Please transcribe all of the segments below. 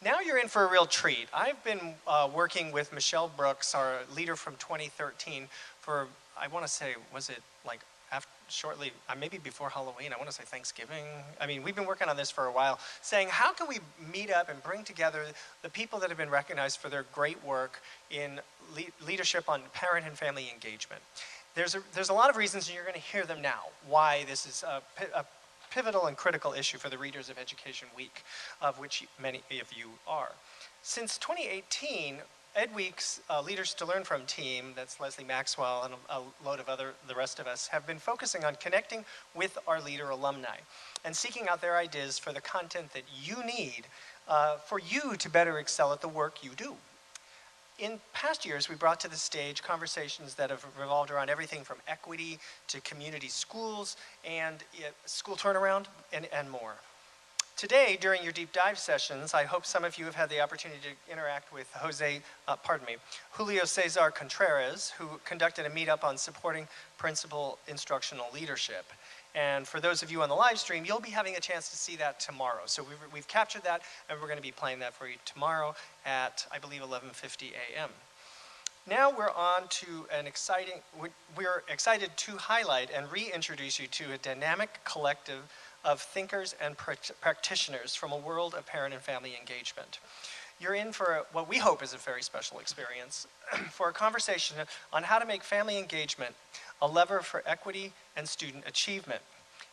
Now you're in for a real treat. I've been working with Michelle Brooks, our leader from 2013, for, I want to say, was it like shortly, maybe before Halloween, I want to say Thanksgiving. I mean, we've been working on this for a while, saying how can we meet up and bring together the people that have been recognized for their great work in leadership on parent and family engagement. There's a lot of reasons, and you're going to hear them now, why this is a pivotal and critical issue for the readers of Education Week, of which many of you are. Since 2018, Ed Week's Leaders to Learn From team, that's Leslie Maxwell and a load of the rest of us, have been focusing on connecting with our leader alumni and seeking out their ideas for the content that you need for you to better excel at the work you do. In past years, we brought to the stage conversations that have revolved around everything from equity to community schools and school turnaround and more. Today, during your deep dive sessions, I hope some of you have had the opportunity to interact with Julio Cesar Contreras, who conducted a meetup on supporting principal instructional leadership. And for those of you on the live stream, you'll be having a chance to see that tomorrow. So we've captured that, and we're going to be playing that for you tomorrow at, I believe, 11:50 a.m. Now we're on to we're excited to highlight and reintroduce you to a dynamic collective of thinkers and practitioners from a world of parent and family engagement. You're in for what we hope is a very special experience for a conversation on how to make family engagement a lever for equity and student achievement.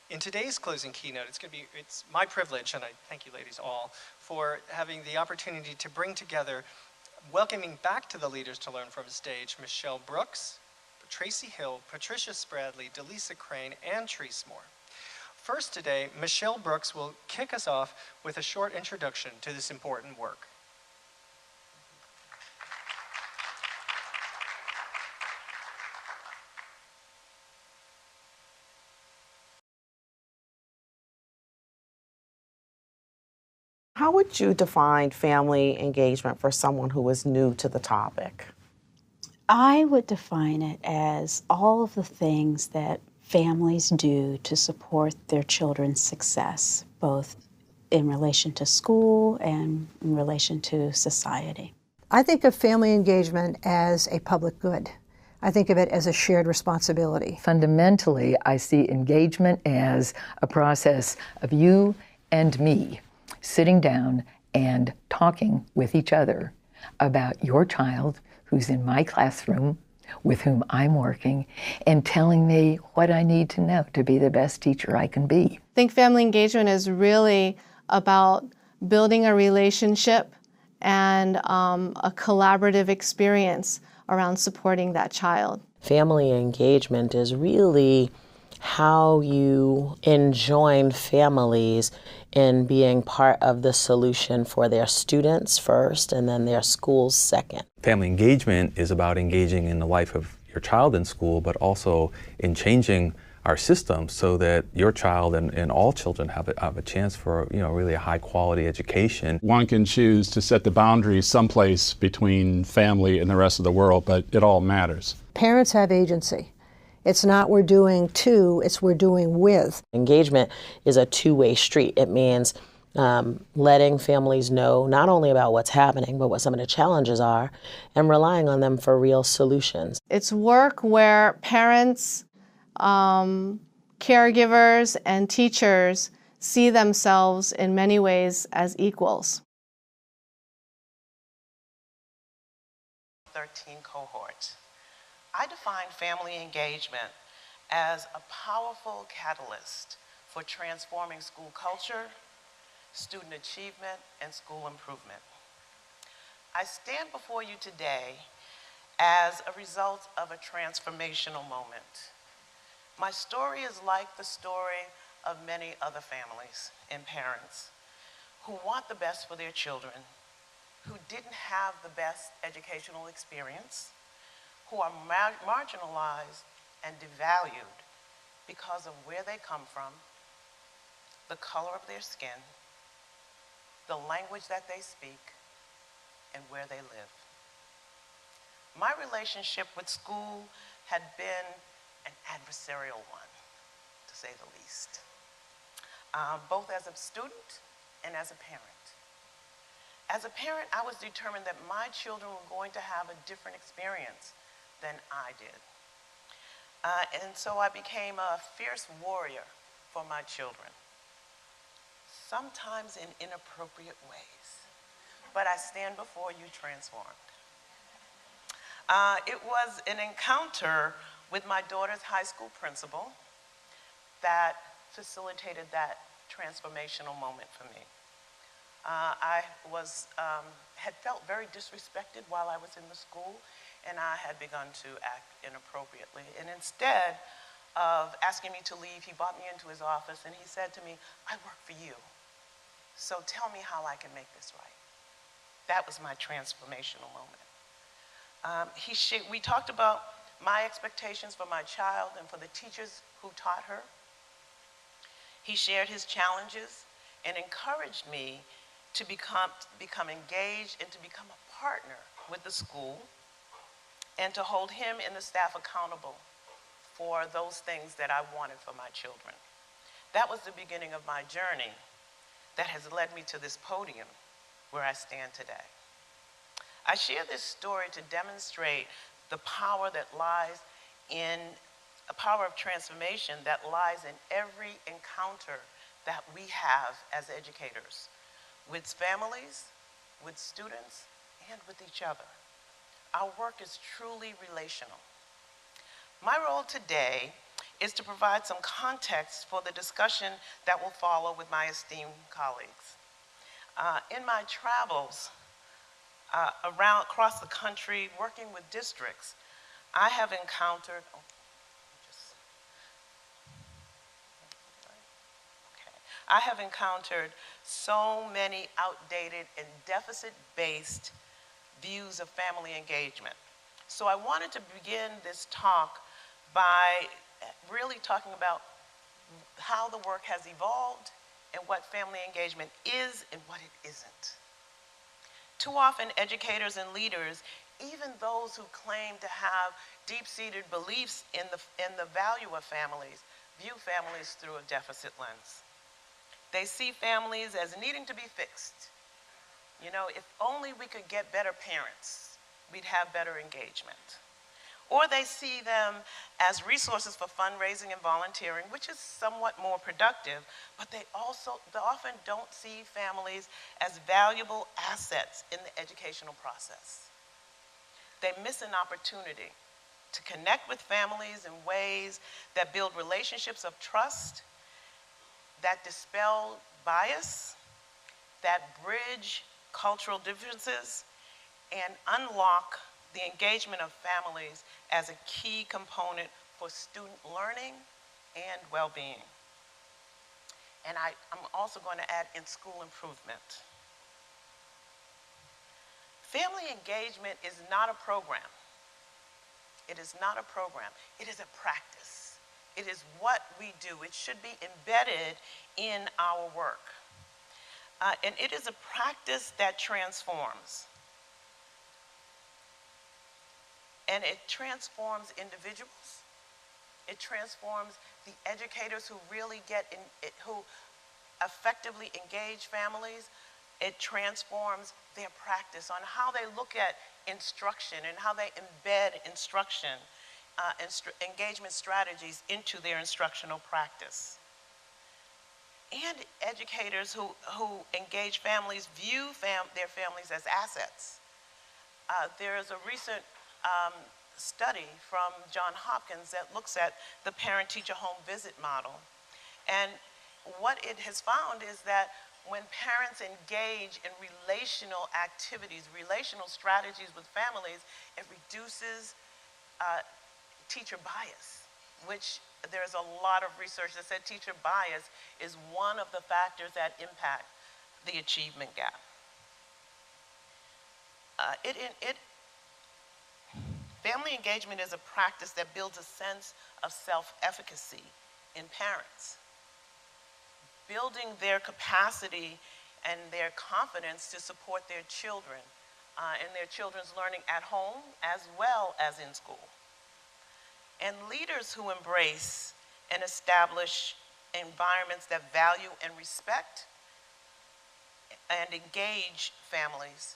In today's closing keynote, it's my privilege, and I thank you ladies all, for having the opportunity to bring together, welcoming back to the Leaders to Learn From stage, Michelle Brooks, Tracy Hill, Patricia Spradley, Delisa Crane, and Therese Moore. First today, Michelle Brooks will kick us off with a short introduction to this important work. How would you define family engagement for someone who is new to the topic? I would define it as all of the things that families do to support their children's success, both in relation to school and in relation to society. I think of family engagement as a public good. I think of it as a shared responsibility. Fundamentally, I see engagement as a process of you and me sitting down and talking with each other about your child who's in my classroom, with whom I'm working, and telling me what I need to know to be the best teacher I can be. I think family engagement is really about building a relationship and a collaborative experience around supporting that child. Family engagement is really how you enjoin families in being part of the solution for their students first and then their schools second. Family engagement is about engaging in the life of your child in school, but also in changing our system so that your child and all children have a chance for, really a high quality education. One can choose to set the boundaries someplace between family and the rest of the world, but it all matters. Parents have agency. It's not we're doing to, it's we're doing with. Engagement is a two-way street. It means letting families know not only about what's happening, but what some of the challenges are, and relying on them for real solutions. It's work where parents, caregivers, and teachers see themselves in many ways as equals. 13 cohorts. I define family engagement as a powerful catalyst for transforming school culture, student achievement, and school improvement. I stand before you today as a result of a transformational moment. My story is like the story of many other families and parents who want the best for their children, who didn't have the best educational experience, who are marginalized and devalued because of where they come from, the color of their skin, the language that they speak, and where they live. My relationship with school had been an adversarial one, to say the least, both as a student and as a parent. As a parent, I was determined that my children were going to have a different experience than I did. And so I became a fierce warrior for my children, sometimes in inappropriate ways, but I stand before you transformed. It was an encounter with my daughter's high school principal that facilitated that transformational moment for me. I had felt very disrespected while I was in the school, and I had begun to act inappropriately. And instead of asking me to leave, he brought me into his office and he said to me, "I work for you, so tell me how I can make this right." That was my transformational moment. We talked about my expectations for my child and for the teachers who taught her. He shared his challenges and encouraged me to become engaged and to become a partner with the school and to hold him and the staff accountable for those things that I wanted for my children. That was the beginning of my journey that has led me to this podium where I stand today. I share this story to demonstrate the power that lies in a power of transformation that lies in every encounter that we have as educators, with families, with students, and with each other. Our work is truly relational. My role today is to provide some context for the discussion that will follow with my esteemed colleagues. In my travels across the country, working with districts, I have encountered, I have encountered so many outdated and deficit-based views of family engagement. So I wanted to begin this talk by really talking about how the work has evolved and what family engagement is and what it isn't. Too often, educators and leaders, even those who claim to have deep-seated beliefs in the value of families, view families through a deficit lens. They see families as needing to be fixed. You know, if only we could get better parents, we'd have better engagement. Or they see them as resources for fundraising and volunteering, which is somewhat more productive, but they often don't see families as valuable assets in the educational process. They miss an opportunity to connect with families in ways that build relationships of trust, that dispel bias, that bridge cultural differences, and unlock the engagement of families as a key component for student learning and well-being. And I'm also going to add in-school improvement. Family engagement is not a program. It is not a program. It is a practice. It is what we do. It should be embedded in our work. And it is a practice that transforms. And it transforms individuals. It transforms the educators who really who effectively engage families. It transforms their practice on how they look at instruction and how they embed instruction engagement strategies into their instructional practice. And educators who engage families view their families as assets. There is a recent study from Johns Hopkins that looks at the parent-teacher home visit model. And what it has found is that when parents engage in relational activities, relational strategies with families, it reduces teacher bias, which there's a lot of research that said teacher bias is one of the factors that impact the achievement gap. Family engagement is a practice that builds a sense of self-efficacy in parents, building their capacity and their confidence to support their children and their children's learning at home as well as in school. And leaders who embrace and establish environments that value and respect and engage families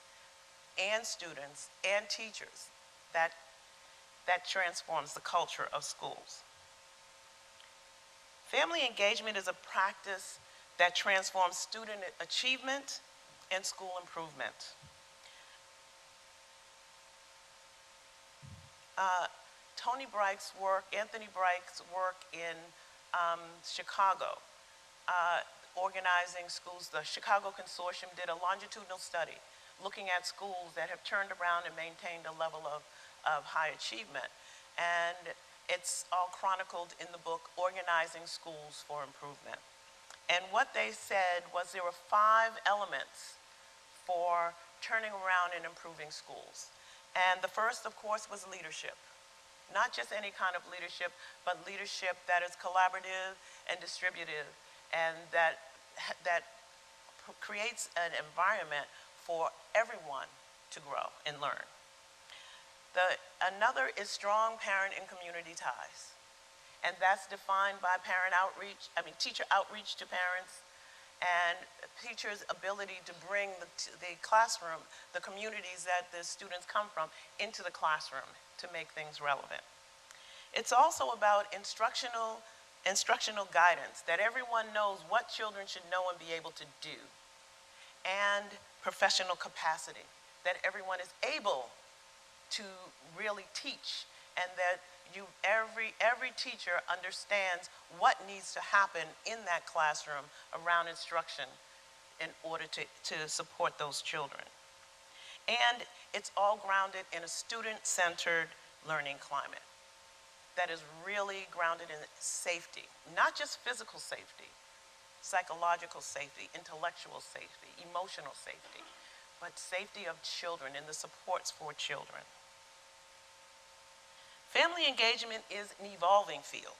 and students and teachers that transforms the culture of schools. Family engagement is a practice that transforms student achievement and school improvement. Anthony Bright's work in Chicago, organizing schools, the Chicago Consortium did a longitudinal study looking at schools that have turned around and maintained a level of high achievement. And it's all chronicled in the book, Organizing Schools for Improvement. And what they said was there were 5 elements for turning around and improving schools. And the first, of course, was leadership. Not just any kind of leadership, but leadership that is collaborative and distributive, and that creates an environment for everyone to grow and learn. Another is strong parent and community ties. And that's defined by teacher outreach to parents, and teachers' ability to bring the classroom, the communities that the students come from, into the classroom to make things relevant. It's also about instructional guidance, that everyone knows what children should know and be able to do, and professional capacity, that everyone is able to really teach, and that every teacher understands what needs to happen in that classroom around instruction in order to support those children. And it's all grounded in a student-centered learning climate that is really grounded in safety, not just physical safety, psychological safety, intellectual safety, emotional safety, but safety of children and the supports for children. Family engagement is an evolving field,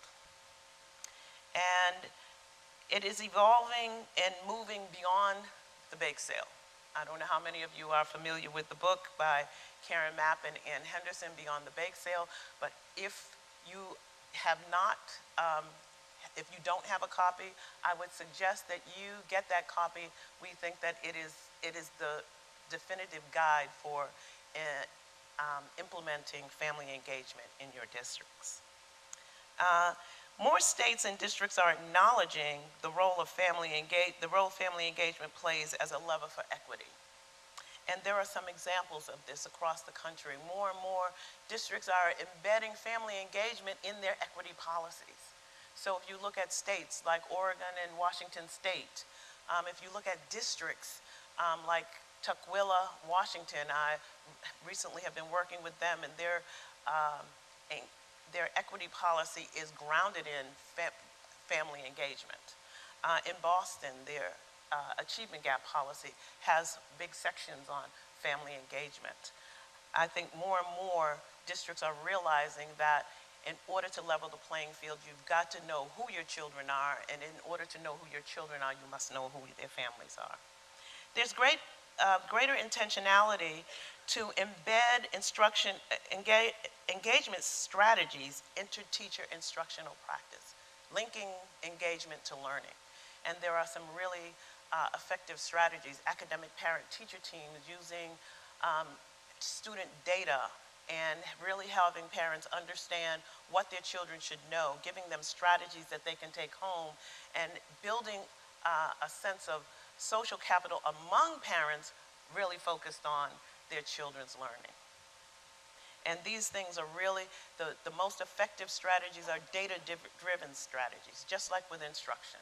and it is evolving and moving beyond the bake sale. I don't know how many of you are familiar with the book by Karen Mapp and Ann Henderson, Beyond the Bake Sale, but if you have not, if you don't have a copy, I would suggest that you get that copy. We think that it is the definitive guide for implementing family engagement in your districts. More states and districts are acknowledging the role family engagement plays as a lever for equity. And there are some examples of this across the country. More and more districts are embedding family engagement in their equity policies. So if you look at states like Oregon and Washington State, if you look at districts like Tukwila, Washington, I recently have been working with them, and their equity policy is grounded in family engagement. In Boston, their achievement gap policy has big sections on family engagement. I think more and more districts are realizing that in order to level the playing field, you've got to know who your children are, and in order to know who your children are, you must know who their families are. There's greater intentionality to embed engagement strategies into teacher instructional practice, linking engagement to learning. And there are some really effective strategies, academic parent-teacher teams using student data and really helping parents understand what their children should know, giving them strategies that they can take home, and building a sense of social capital among parents really focused on their children's learning. And these things are really, the most effective strategies are data-driven strategies, just like with instruction.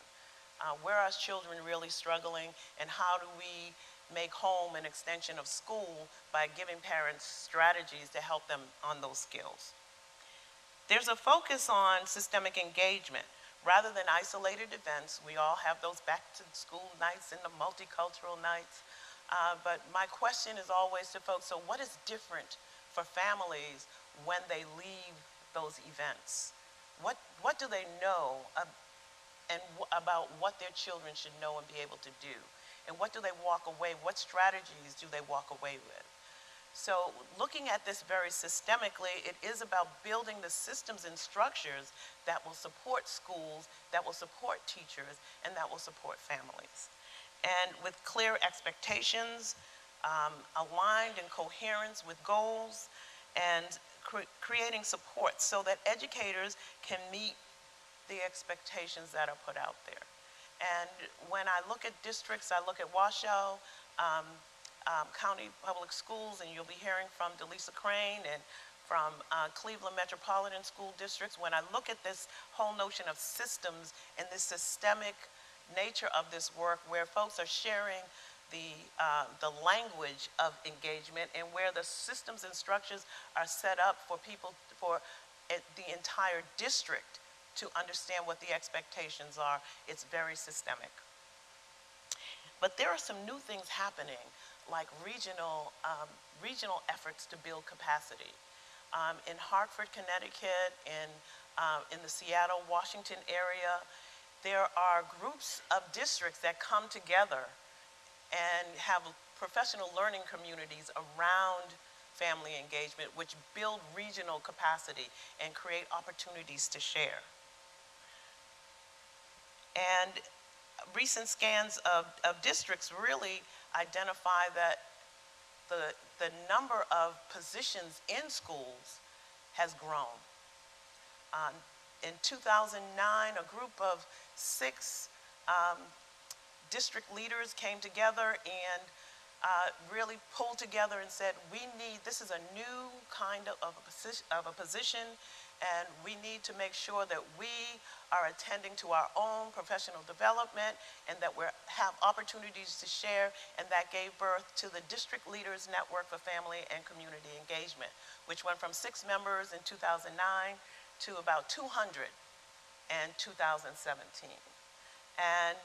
Where are children really struggling, and how do we make home an extension of school by giving parents strategies to help them on those skills? There's a focus on systemic engagement. Rather than isolated events, we all have those back-to-school nights and the multicultural nights. But my question is always to folks, so what is different for families when they leave those events? What do they know about what their children should know and be able to do? And what do they walk away, what strategies do they walk away with? So looking at this very systemically, it is about building the systems and structures that will support schools, that will support teachers, and that will support families. and with clear expectations, aligned in coherence with goals, and creating support so that educators can meet the expectations that are put out there. And when I look at districts, I look at Washoe County Public Schools, and you'll be hearing from Delisa Crane and from Cleveland Metropolitan School Districts. When I look at this whole notion of systems and this systemic nature of this work, where folks are sharing the language of engagement and where the systems and structures are set up for people, for the entire district to understand what the expectations are, it's very systemic. But there are some new things happening, like regional efforts to build capacity. In Hartford, Connecticut, in the Seattle, Washington area, there are groups of districts that come together and have professional learning communities around family engagement, which build regional capacity and create opportunities to share. And recent scans of districts really identify that the number of positions in schools has grown. In 2009, a group of 6 district leaders came together and really pulled together and said, this is a new kind of a position, and we need to make sure that we are attending to our own professional development and that we have opportunities to share, and that gave birth to the District Leaders Network for Family and Community Engagement, which went from 6 members in 2009 to about 200 in 2017. And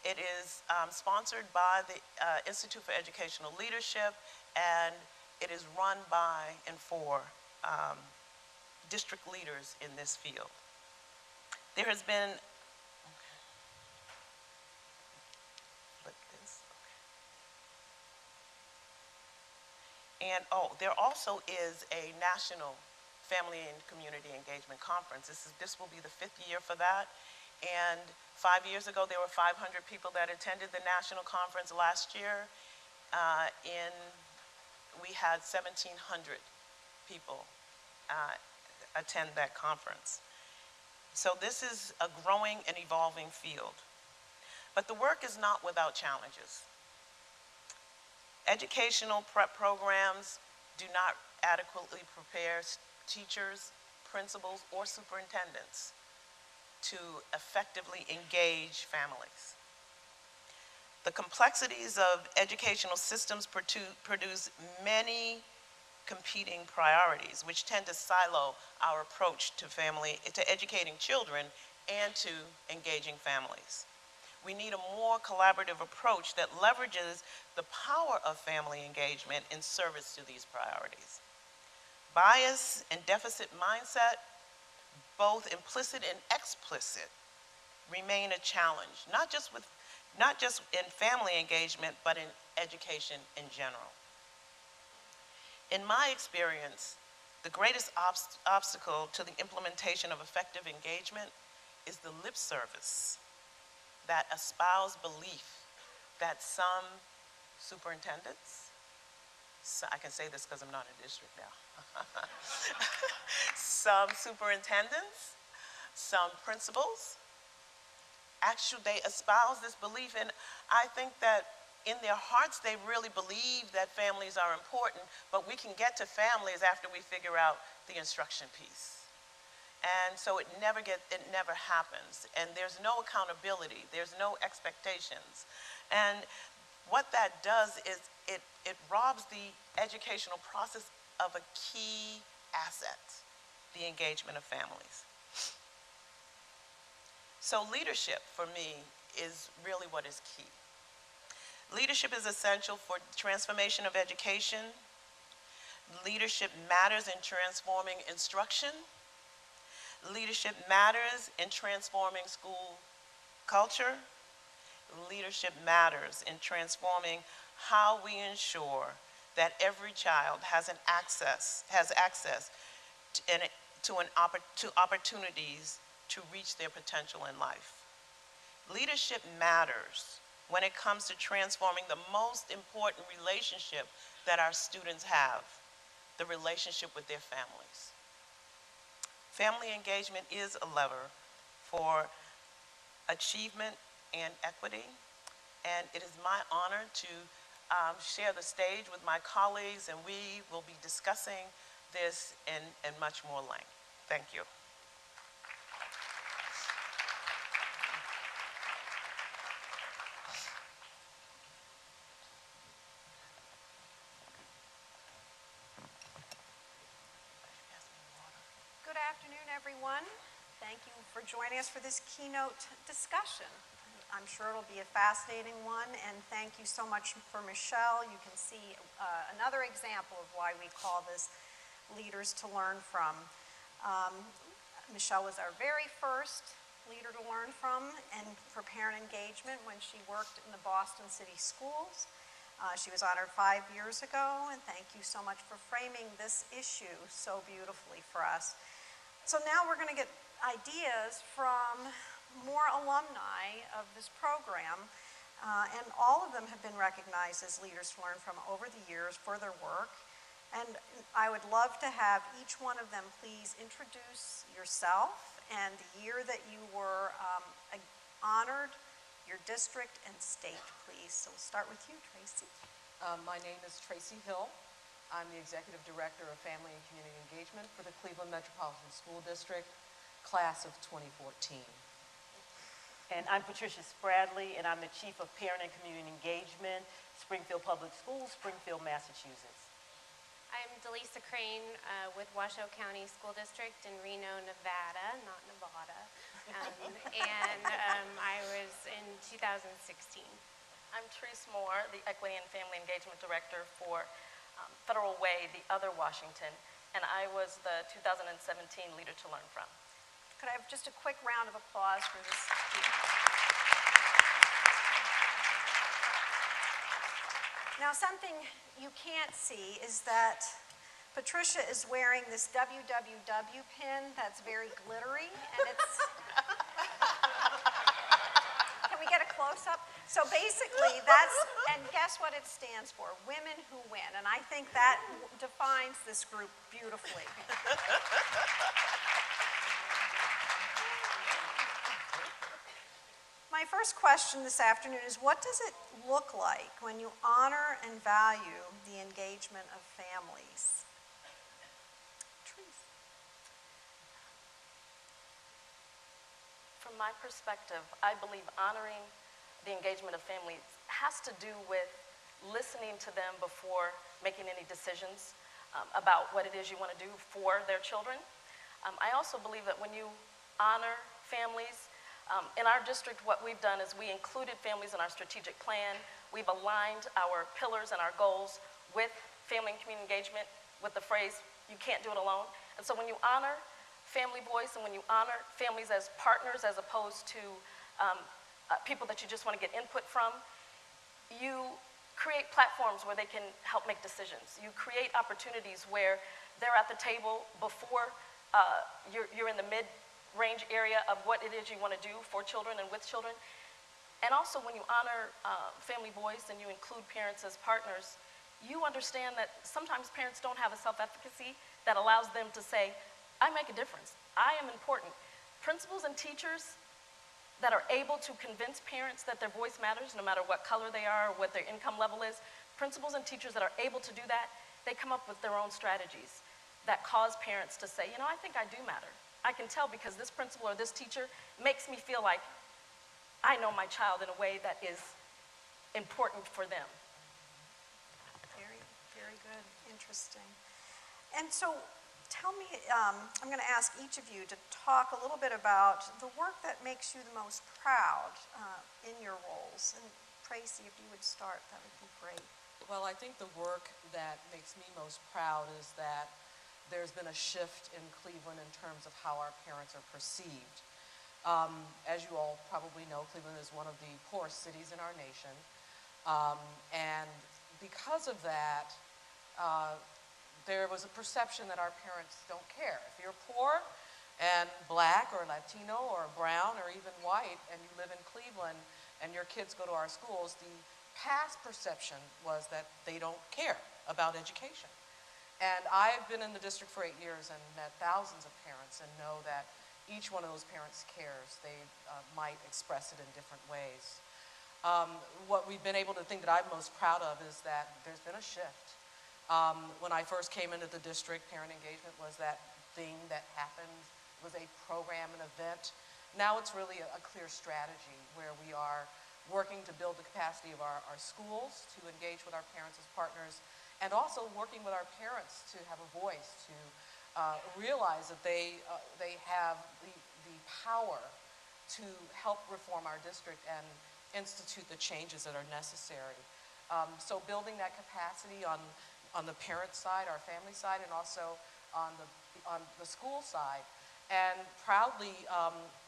it is sponsored by the Institute for Educational Leadership, and it is run by and for district leaders in this field. There has been, and there also is a national Family and Community Engagement Conference. This will be the 5th year for that. And 5 years ago, there were 500 people that attended the national conference. Last year, we had 1,700 people attend that conference. So this is a growing and evolving field. But the work is not without challenges. Educational prep programs do not adequately prepare teachers, principals, or superintendents to effectively engage families. The complexities of educational systems produce many competing priorities, which tend to silo our approach to educating children and to engaging families. We need a more collaborative approach that leverages the power of family engagement in service to these priorities. Bias and deficit mindset, both implicit and explicit, remain a challenge, not just in family engagement, but in education in general. In my experience, the greatest obstacle to the implementation of effective engagement is the lip service that espouse belief that some superintendents, I can say this because I'm not in district now, some superintendents, some principals, actually they espouse this belief, and I think that in their hearts they really believe that families are important, but we can get to families after we figure out the instruction piece. And so it never happens, and there's no accountability, there's no expectations. And what that does is it robs the educational process of a key asset, the engagement of families. So leadership, for me, is really what is key. Leadership is essential for transformation of education. Leadership matters in transforming instruction. Leadership matters in transforming school culture. Leadership matters in transforming how we ensure that every child has access to opportunities to reach their potential in life. Leadership matters when it comes to transforming the most important relationship that our students have, the relationship with their families. Family engagement is a lever for achievement and equity, and it is my honor to share the stage with my colleagues, and we will be discussing this in much more length. Thank you. Good afternoon, everyone. Thank you for joining us for this keynote discussion. I'm sure it'll be a fascinating one, and thank you so much for Michelle. You can see another example of why we call this Leaders to Learn From. Michelle was our very first leader to learn from and for parent engagement when she worked in the Boston City Schools. She was honored 5 years ago, and thank you so much for framing this issue so beautifully for us. So now we're going to get ideas from more alumni of this program, and all of them have been recognized as leaders to learn from over the years for their work. And I would love to have each one of them please introduce yourself and the year that you were honored, your district and state, please. So we'll start with you, Tracy. My name is Tracy Hill. I'm the Executive Director of Family and Community Engagement for the Cleveland Metropolitan School District, class of 2014. And I'm Patricia Spradley, and I'm the Chief of Parent and Community Engagement, Springfield Public Schools, Springfield, Massachusetts. I'm Delisa Crane with Washoe County School District in Reno, Nevada, not Nevada. I was in 2016. I'm Therese Moore, the Equity and Family Engagement Director for Federal Way, the other Washington, and I was the 2017 Leader to Learn From. Could I have just a quick round of applause for this team? Now, something you can't see is that Patricia is wearing this WWW pin that's very glittery, and it's... Can we get a close-up? So basically, that's, and guess what it stands for? Women who win, and I think that defines this group beautifully. My first question this afternoon is, what does it look like when you honor and value the engagement of families? From my perspective, I believe honoring the engagement of families has to do with listening to them before making any decisions about what it is you want to do for their children. I also believe that when you honor families, in our district, what we've done is we included families in our strategic plan. We've aligned our pillars and our goals with family and community engagement with the phrase, you can't do it alone. And so when you honor family voice and when you honor families as partners as opposed to people that you just want to get input from, you create platforms where they can help make decisions. You create opportunities where they're at the table before you're in the mid-range area of what it is you want to do for children and with children. And also when you honor family voice and you include parents as partners, you understand that sometimes parents don't have a self-efficacy that allows them to say, I make a difference. I am important. Principals and teachers that are able to convince parents that their voice matters, no matter what color they are or what their income level is, principals and teachers that are able to do that, they come up with their own strategies that cause parents to say, you know, I think I do matter. I can tell because this principal or this teacher makes me feel like I know my child in a way that is important for them. Very, very good. Interesting. And so, tell me, I'm going to ask each of you to talk a little bit about the work that makes you the most proud in your roles. And Tracy, if you would start, that would be great. Well, I think the work that makes me most proud is that there's been a shift in Cleveland in terms of how our parents are perceived. As you all probably know, Cleveland is one of the poorest cities in our nation. And because of that, there was a perception that our parents don't care. If you're poor and black or Latino or brown or even white and you live in Cleveland, and your kids go to our schools, the past perception was that they don't care about education. And I've been in the district for 8 years and met thousands of parents and know that each one of those parents cares. They might express it in different ways. What we've been able to think that I'm most proud of is that there's been a shift. When I first came into the district, parent engagement was that thing that happened, was a program, an event. Now it's really a clear strategy where we are working to build the capacity of our schools to engage with our parents as partners, and also working with our parents to have a voice, to realize that they have the power to help reform our district and institute the changes that are necessary. So building that capacity on the parent side, our family side, and also on the school side, and proudly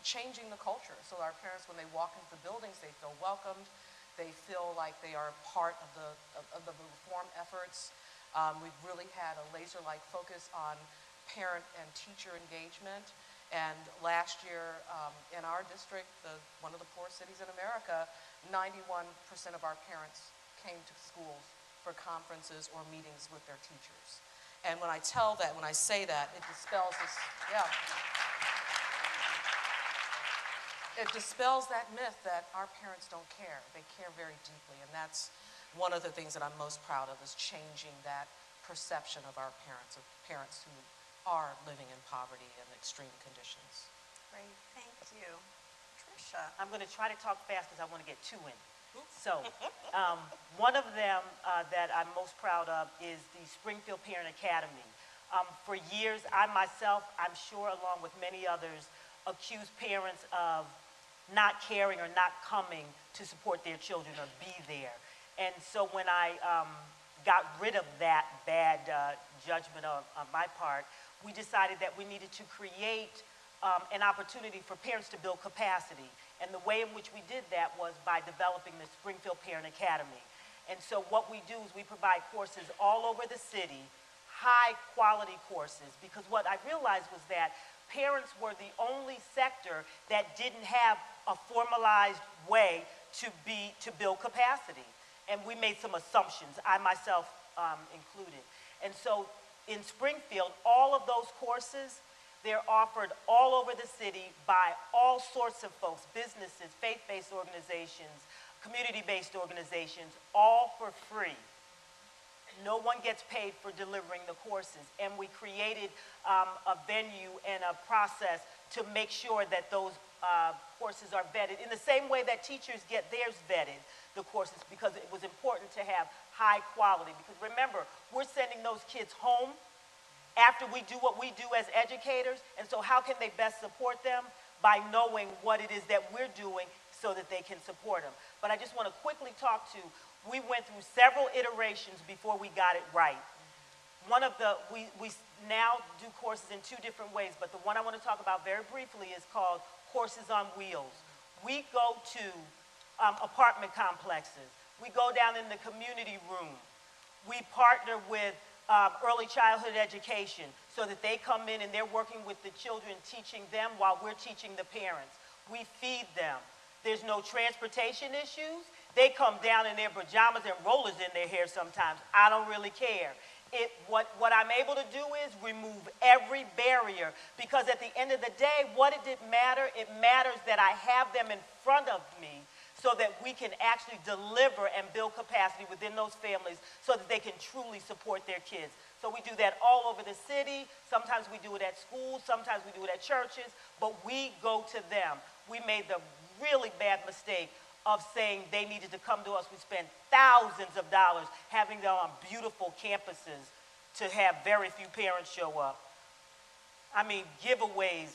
changing the culture. So our parents, when they walk into the buildings, they feel welcomed. They feel like they are part of the reform efforts. We've really had a laser-like focus on parent and teacher engagement. And last year in our district, one of the poorest cities in America, 91% of our parents came to schools for conferences or meetings with their teachers. And when I say that, it dispels this, yeah. It dispels that myth that our parents don't care. They care very deeply, and that's one of the things that I'm most proud of, is changing that perception of our parents, of parents who are living in poverty and extreme conditions. Great, thank you. Tricia. I'm going to try to talk fast because I want to get two in. So, one of them that I'm most proud of is the Springfield Parent Academy. For years, I myself, I'm sure along with many others, accused parents of not caring or not coming to support their children or be there. And so when I got rid of that bad judgment on my part, we decided that we needed to create an opportunity for parents to build capacity. And the way in which we did that was by developing the Springfield Parent Academy. And so what we do is we provide courses all over the city, high quality courses, because what I realized was that parents were the only sector that didn't have a formalized way to build capacity. And we made some assumptions, I myself included. And so in Springfield, all of those courses, they're offered all over the city by all sorts of folks, businesses, faith-based organizations, community-based organizations, all for free. No one gets paid for delivering the courses. And we created a venue and a process to make sure that those courses are vetted in the same way that teachers get theirs vetted, the courses, because it was important to have high quality. Because remember, we're sending those kids home after we do what we do as educators, and so how can they best support them? By knowing what it is that we're doing so that they can support them. But I just want to quickly talk to, we went through several iterations before we got it right. We now do courses in two different ways, but the one I want to talk about very briefly is called Courses on Wheels. We go to apartment complexes. We go down in the community room. We partner with early childhood education so that they come in and they're working with the children, teaching them while we're teaching the parents. We feed them. There's no transportation issues. They come down in their pajamas and rollers in their hair sometimes. I don't really care. What I'm able to do is remove every barrier, because at the end of the day, what did it matter? It matters that I have them in front of me so that we can actually deliver and build capacity within those families so that they can truly support their kids. So we do that all over the city. Sometimes we do it at schools. Sometimes we do it at churches. But we go to them. We made the really bad mistake of saying they needed to come to us. We spent thousands of dollars having them on beautiful campuses to have very few parents show up. I mean, giveaways,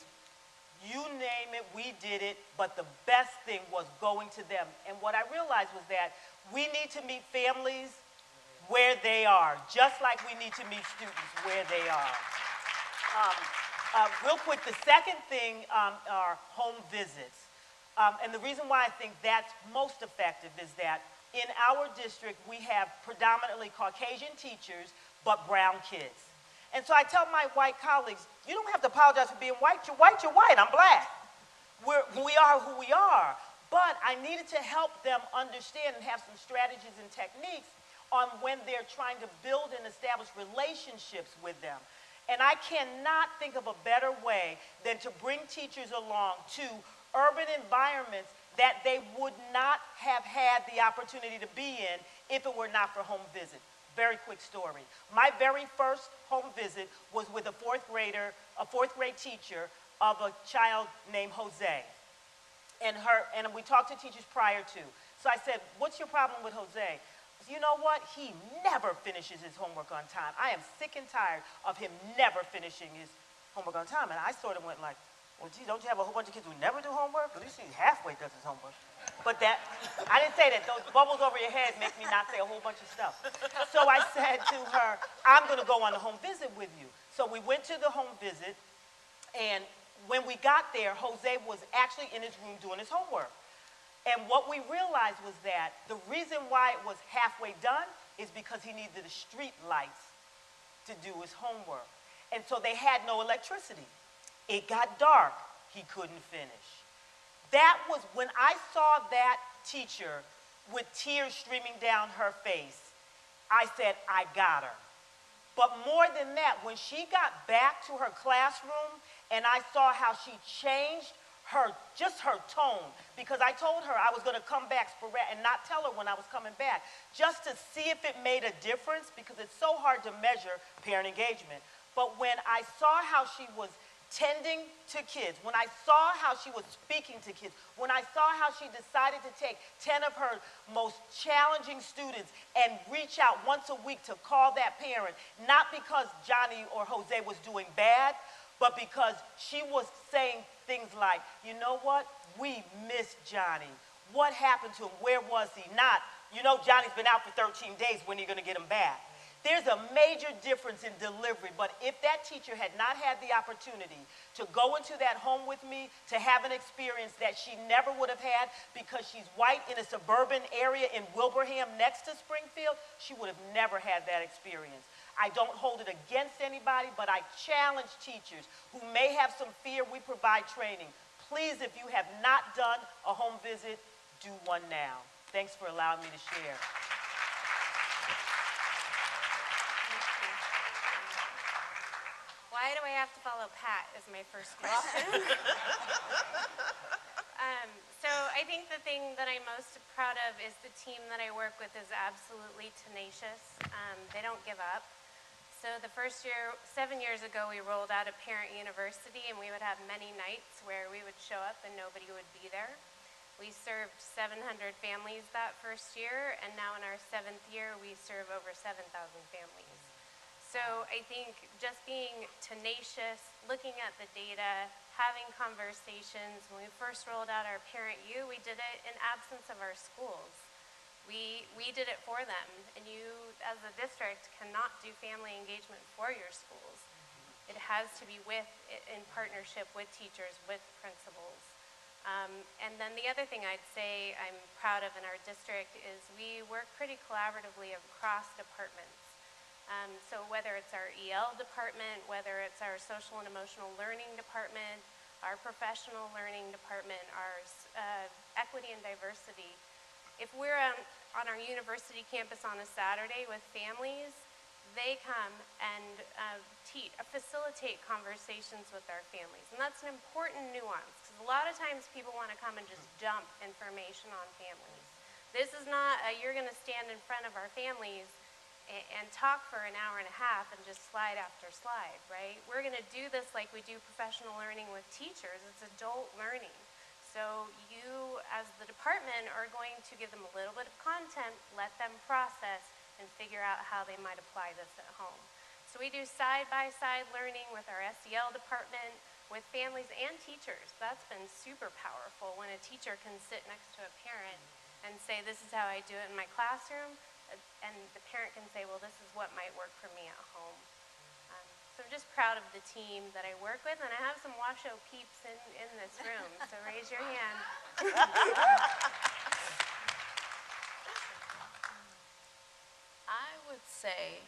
you name it, we did it, but the best thing was going to them. And what I realized was that we need to meet families where they are, just like we need to meet students where they are. Real quick, the second thing are home visits. And the reason why I think that's most effective is that in our district, we have predominantly Caucasian teachers, but brown kids. And so I tell my white colleagues, you don't have to apologize for being white. You're white, you're white. I'm black. We are who we are. But I needed to help them understand and have some strategies and techniques on when they're trying to build and establish relationships with them. And I cannot think of a better way than to bring teachers along to urban environments that they would not have had the opportunity to be in if it were not for home visit. Very quick story. My very first home visit was with a fourth grade teacher of a child named Jose. And we talked to teachers prior to. So I said, what's your problem with Jose? You know what? He never finishes his homework on time. I am sick and tired of him never finishing his homework on time. And I sort of went like, well, gee, don't you have a whole bunch of kids who never do homework? At least he halfway does his homework. But I didn't say that. Those bubbles over your head make me not say a whole bunch of stuff. So I said to her, I'm going to go on a home visit with you. So we went to the home visit, and when we got there, Jose was actually in his room doing his homework. And what we realized was that the reason why it was halfway done is because he needed the street lights to do his homework. And so they had no electricity. It got dark. He couldn't finish. That was when I saw that teacher with tears streaming down her face, I said, I got her. But more than that, when she got back to her classroom and I saw how she changed just her tone, because I told her I was going to come back and not tell her when I was coming back, just to see if it made a difference, because it's so hard to measure parent engagement. But when I saw how she was tending to kids, when I saw how she was speaking to kids, when I saw how she decided to take 10 of her most challenging students and reach out once a week to call that parent, not because Johnny or Jose was doing bad, but because she was saying things like, you know what, we missed Johnny. What happened to him? Where was he? Not, you know, Johnny's been out for 13 days, when are you gonna get him back? There's a major difference in delivery, but if that teacher had not had the opportunity to go into that home with me, to have an experience that she never would have had because she's white in a suburban area in Wilbraham next to Springfield, she would have never had that experience. I don't hold it against anybody, but I challenge teachers who may have some fear. We provide training. Please, if you have not done a home visit, do one now. Thanks for allowing me to share. Why do I have to follow Pat is my first question. So I think the thing that I'm most proud of is the team that I work with is absolutely tenacious. They don't give up. So the first year, 7 years ago, we rolled out a parent university, and we would have many nights where we would show up and nobody would be there. We served 700 families that first year, and now in our 7th year, we serve over 7,000 families. So I think just being tenacious, looking at the data, having conversations. When we first rolled out our Parent U, we did it in absence of our schools. We did it for them, and you, as a district, cannot do family engagement for your schools. It has to be in partnership with teachers, with principals. And then the other thing I'd say I'm proud of in our district is we work pretty collaboratively across departments. So whether it's our EL department, whether it's our social and emotional learning department, our professional learning department, our equity and diversity, if we're on our university campus on a Saturday with families, they come and facilitate conversations with our families. And that's an important nuance, because a lot of times people want to come and just dump information on families. This is not you're going to stand in front of our families and talk for an hour and a half and just slide after slide, right? We're going to do this like we do professional learning with teachers. It's adult learning. So you, as the department, are going to give them a little bit of content, let them process, and figure out how they might apply this at home. So we do side-by-side learning with our SEL department, with families and teachers. That's been super powerful when a teacher can sit next to a parent and say, this is how I do it in my classroom, and the parent can say, well, this is what might work for me at home. So I'm just proud of the team that I work with, and I have some Washoe peeps in this room, so raise your hand. I would say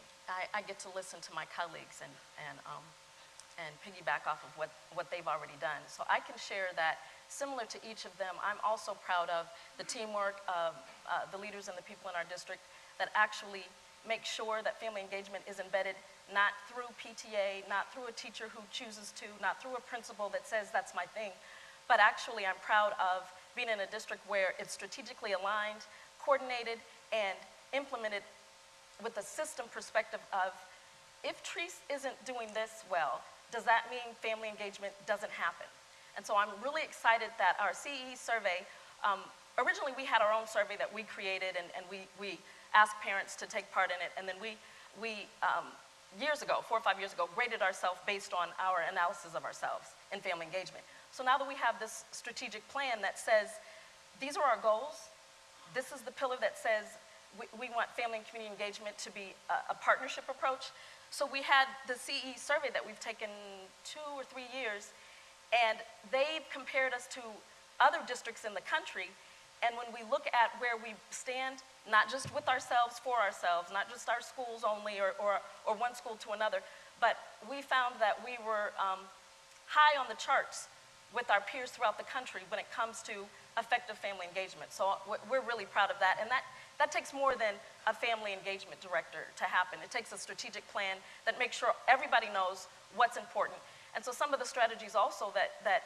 I get to listen to my colleagues and and piggyback off of what they've already done. So I can share that similar to each of them, I'm also proud of the teamwork of the leaders and the people in our district that actually make sure that family engagement is embedded not through PTA, not through a teacher who chooses to, not through a principal that says that's my thing, but actually I'm proud of being in a district where it's strategically aligned, coordinated, and implemented with a system perspective of, if Treese isn't doing this well, does that mean family engagement doesn't happen? And so I'm really excited that our CE survey, originally we had our own survey that we created and we asked parents to take part in it, and then we years ago, 4 or 5 years ago, graded ourselves based on our analysis of ourselves in family engagement. So now that we have this strategic plan that says, these are our goals, this is the pillar that says we want family and community engagement to be a partnership approach. So we had the CE survey that we've taken 2 or 3 years, and they've compared us to other districts in the country. And when we look at where we stand, not just with ourselves, for ourselves, not just our schools only or one school to another, but we found that we were high on the charts with our peers throughout the country when it comes to effective family engagement. So we're really proud of that. And that takes more than a family engagement director to happen. It takes a strategic plan that makes sure everybody knows what's important. And so some of the strategies also that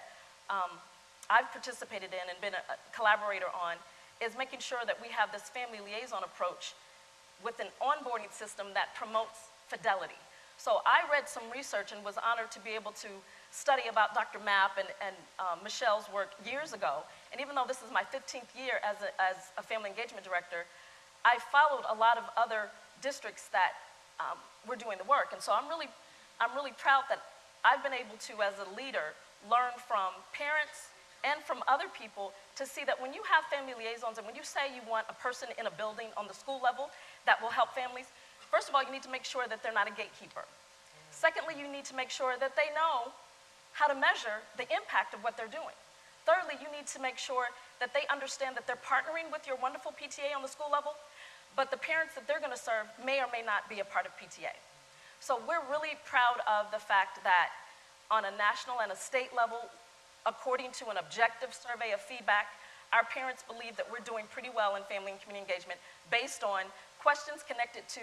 I've participated in and been a collaborator on is making sure that we have this family liaison approach with an onboarding system that promotes fidelity. So I read some research and was honored to be able to study about Dr. Mapp and Michelle's work years ago. And even though this is my 15th year as a family engagement director, I followed a lot of other districts that were doing the work. And so I'm really proud that I've been able to, as a leader, learn from parents and from other people to see that when you have family liaisons and when you say you want a person in a building on the school level that will help families, first of all, you need to make sure that they're not a gatekeeper. Secondly, you need to make sure that they know how to measure the impact of what they're doing. Thirdly, you need to make sure that they understand that they're partnering with your wonderful PTA on the school level, but the parents that they're going to serve may or may not be a part of PTA. So we're really proud of the fact that on a national and a state level, according to an objective survey of feedback, our parents believe that we're doing pretty well in family and community engagement based on questions connected to,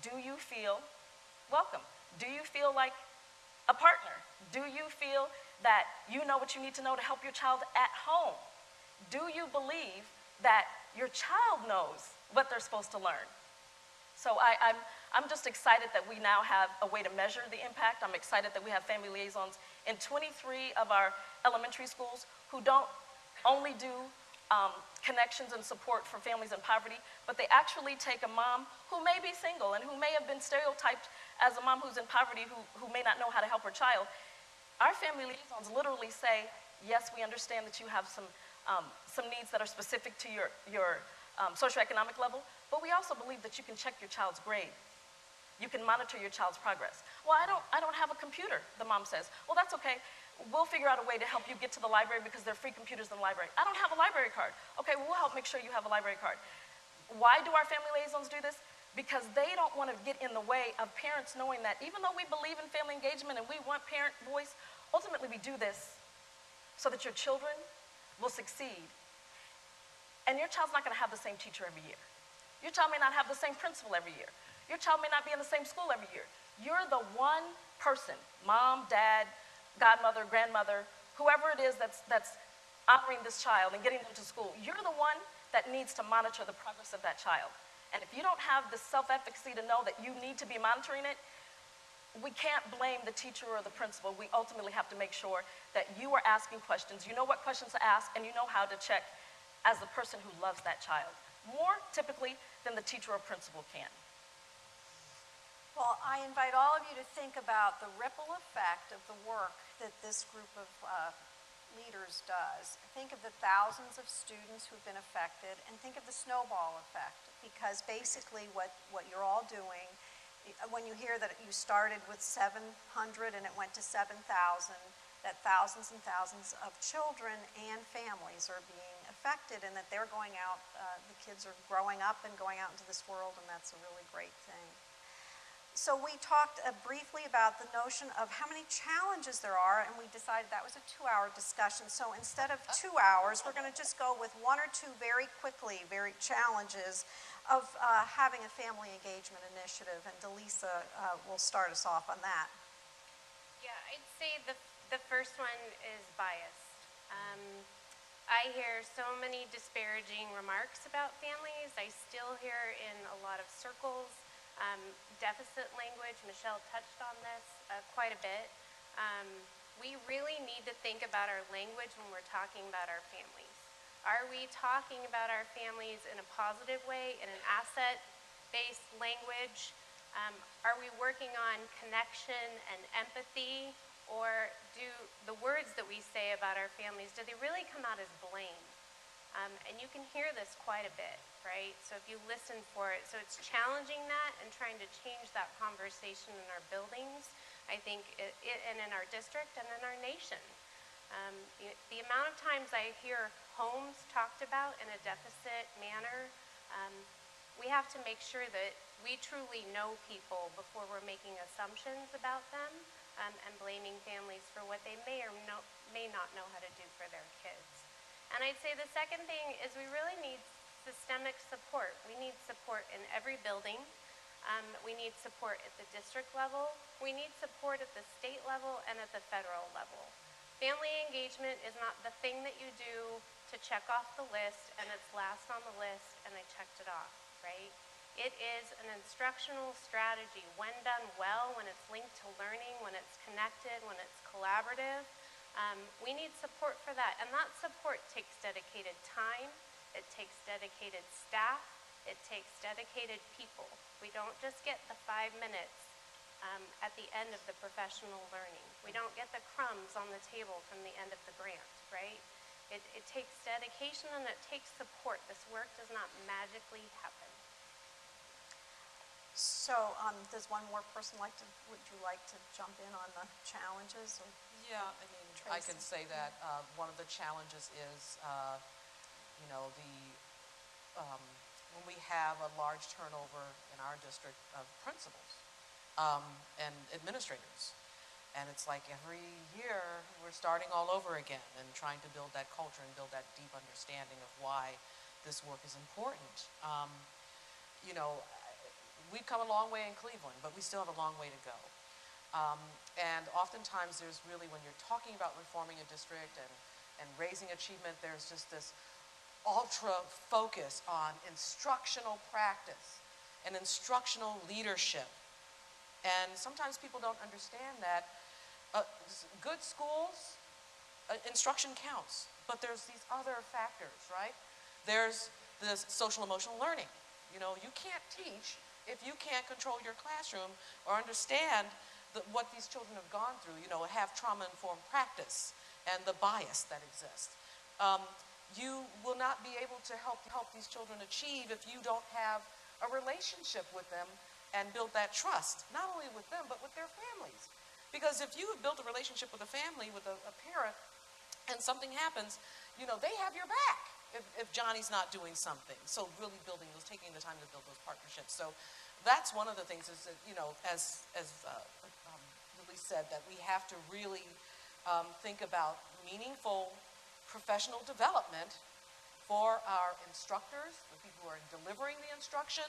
do you feel welcome? Do you feel like a partner? Do you feel that you know what you need to know to help your child at home? Do you believe that your child knows what they're supposed to learn? So I'm just excited that we now have a way to measure the impact. I'm excited that we have family liaisons in 23 of our elementary schools who don't only do connections and support for families in poverty, but they actually take a mom who may be single and who may have been stereotyped as a mom who's in poverty who may not know how to help her child. Our family liaisons literally say, yes, we understand that you have some needs that are specific to your socioeconomic level, but we also believe that you can check your child's grade. You can monitor your child's progress. Well, I don't have a computer, the mom says. Well, that's okay. We'll figure out a way to help you get to the library because there are free computers in the library. I don't have a library card. Okay, well, we'll help make sure you have a library card. Why do our family liaisons do this? Because they don't want to get in the way of parents knowing that even though we believe in family engagement and we want parent voice, ultimately we do this so that your children will succeed. And your child's not going to have the same teacher every year. Your child may not have the same principal every year. Your child may not be in the same school every year. You're the one person, mom, dad, godmother, grandmother, whoever it is that's honoring this child and getting them to school. You're the one that needs to monitor the progress of that child. And if you don't have the self-efficacy to know that you need to be monitoring it, we can't blame the teacher or the principal. We ultimately have to make sure that you are asking questions, you know what questions to ask, and you know how to check as the person who loves that child, more typically than the teacher or principal can. Well, I invite all of you to think about the ripple effect of the work that this group of leaders does. Think of the thousands of students who've been affected, and think of the snowball effect, because basically what you're all doing, when you hear that you started with 700 and it went to 7,000, that thousands and thousands of children and families are being affected, and that they're going out, the kids are growing up and going out into this world, and that's a really great thing. so we talked briefly about the notion of how many challenges there are, and we decided that was a 2-hour discussion. So instead of 2 hours, we're going to just go with 1 or 2 very challenges of having a family engagement initiative. And Delisa will start us off on that. Yeah, I'd say the first one is bias. I hear so many disparaging remarks about families. I still hear in a lot of circles deficit language. Michelle touched on this quite a bit. We really need to think about our language when we're talking about our families. Are we talking about our families in a positive way, in an asset-based language? Are we working on connection and empathy? Or do the words that we say about our families, do they really come out as blame? And you can hear this quite a bit, right? So if you listen for it, so it's challenging that and trying to change that conversation in our buildings, I think, and in our district and in our nation. The amount of times I hear homes talked about in a deficit manner, we have to make sure that we truly know people before we're making assumptions about them. And blaming families for what they may or may not know how to do for their kids. And I'd say the second thing is we really need systemic support. We need support in every building. We need support at the district level. We need support at the state level and at the federal level. Family engagement is not the thing that you do to check off the list and it's last on the list and I checked it off, right? It is an instructional strategy. When done well, when it's linked to learning, when it's connected, when it's collaborative, we need support for that. And that support takes dedicated time, it takes dedicated staff, it takes dedicated people. We don't just get the 5 minutes at the end of the professional learning. We don't get the crumbs on the table from the end of the grant, right? It takes dedication and it takes support. This work does not magically happen. So does one more person would you like to jump in on the challenges? Yeah, I mean, Tracy? I can say that one of the challenges is, when we have a large turnover in our district of principals and administrators. And it's like every year we're starting all over again and trying to build that culture and build that deep understanding of why this work is important. We've come a long way in Cleveland, but we still have a long way to go. And oftentimes there's really, when you're talking about reforming a district and raising achievement, there's just this ultra focus on instructional practice and instructional leadership. And sometimes people don't understand that good schools, instruction counts, but there's these other factors, right? There's this social emotional learning. You can't teach if you can't control your classroom or understand what these children have gone through, have trauma-informed practice and the bias that exists. You will not be able to help these children achieve if you don't have a relationship with them and build that trust, not only with them, but with their families. Because if you have built a relationship with a family, with a parent, and something happens, they have your back if Johnny's not doing something. So really taking the time to build those partnerships. So that's one of the things is that, as Lily said, that we have to really think about meaningful professional development for our instructors, the people who are delivering the instruction,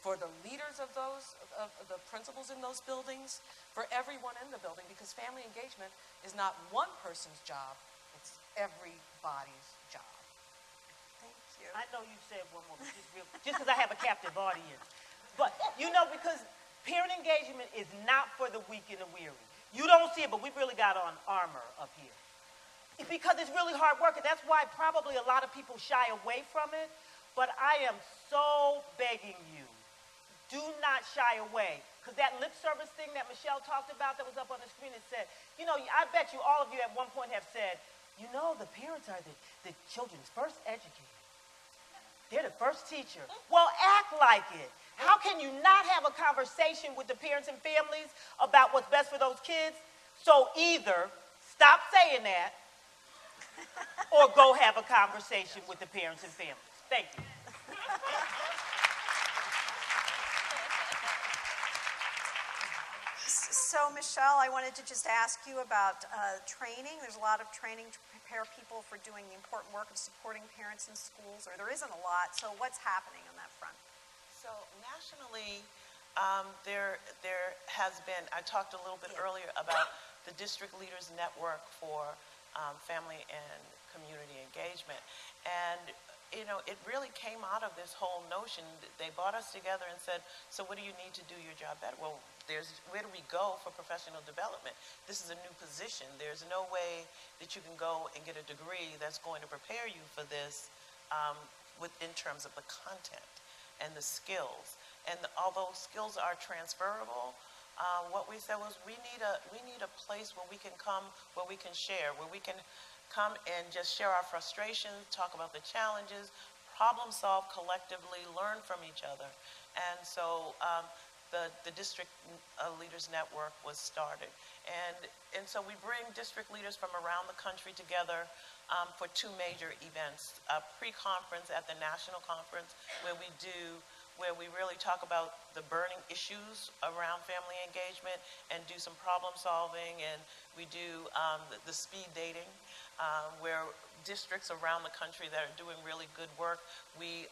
for the leaders of the principals in those buildings, for everyone in the building, because family engagement is not one person's job, it's everybody's job. Thank you. I know you said one more, but just because I have a captive audience. But, because parent engagement is not for the weak and the weary. You don't see it, but we've really got on armor up here. It's because it's really hard work, and that's why probably a lot of people shy away from it. But I am so begging you, do not shy away. Because that lip service thing that Michelle talked about that was up on the screen, it said, I bet you all of you at one point have said, the parents are the children's first educator. They're the first teacher. Well, act like it. How can you not have a conversation with the parents and families about what's best for those kids? So either stop saying that or go have a conversation with the parents and families. Thank you. So Michelle, I wanted to just ask you about training. There's a lot of training to prepare people for doing the important work of supporting parents in schools, or there isn't a lot. So what's happening on that front? So nationally, there has been, I talked a little bit earlier about the District Leaders Network for Family and Community Engagement. And you know, it really came out of this whole notion. They brought us together and said, so what do you need to do your job better? Well, where do we go for professional development? This is a new position. There's no way that you can go and get a degree that's going to prepare you for this in terms of the content and the skills. And although skills are transferable, what we said was we need a place where we can come, where we can share, where we can come and just share our frustrations, talk about the challenges, problem solve collectively, learn from each other. And so the District Leaders Network was started. And so we bring district leaders from around the country together for two major events, a pre-conference at the national conference where we really talk about the burning issues around family engagement and do some problem solving, and we do the speed dating where districts around the country that are doing really good work, we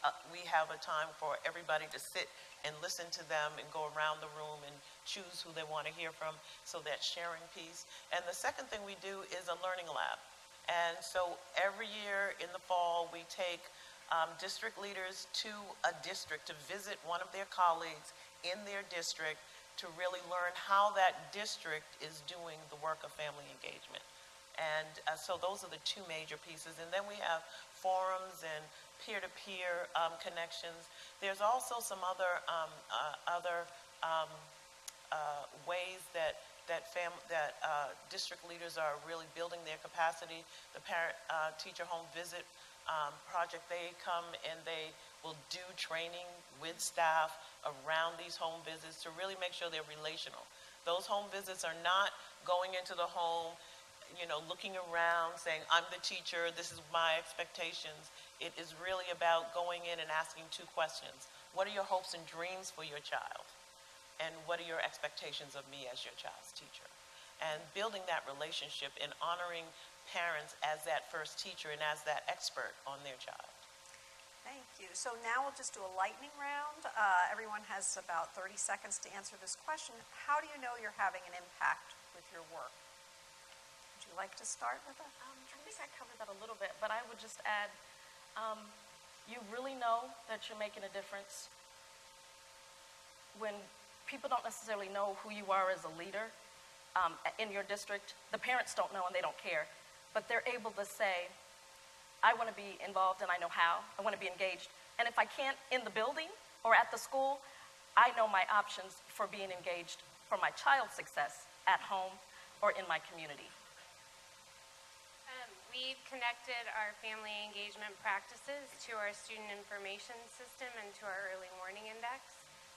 have a time for everybody to sit and listen to them and go around the room and choose who they want to hear from, so that sharing piece. And the second thing we do is a learning lab. And so every year in the fall we take district leaders to a district to visit one of their colleagues in their district to really learn how that district is doing the work of family engagement. And so those are the two major pieces. And then we have forums and peer-to-peer connections. There's also some other ways that district leaders are really building their capacity. The parent-teacher home visit project, they come and they will do training with staff around these home visits to really make sure they're relational. Those home visits are not going into the home, you know, looking around saying, I'm the teacher, this is my expectations. It is really about going in and asking two questions. What are your hopes and dreams for your child? And what are your expectations of me as your child's teacher? And building that relationship and honoring parents as that first teacher and as that expert on their child. Thank you. So now we'll just do a lightning round. Everyone has about 30 seconds to answer this question. How do you know you're having an impact with your work? Would you like to start with that? I think I covered that a little bit, but I would just add, you really know that you're making a difference when people don't necessarily know who you are as a leader in your district. The parents don't know and they don't care, but they're able to say, I want to be involved and I know how. I want to be engaged. And if I can't in the building or at the school, I know my options for being engaged for my child's success at home or in my community. We've connected our family engagement practices to our student information system and to our early warning index.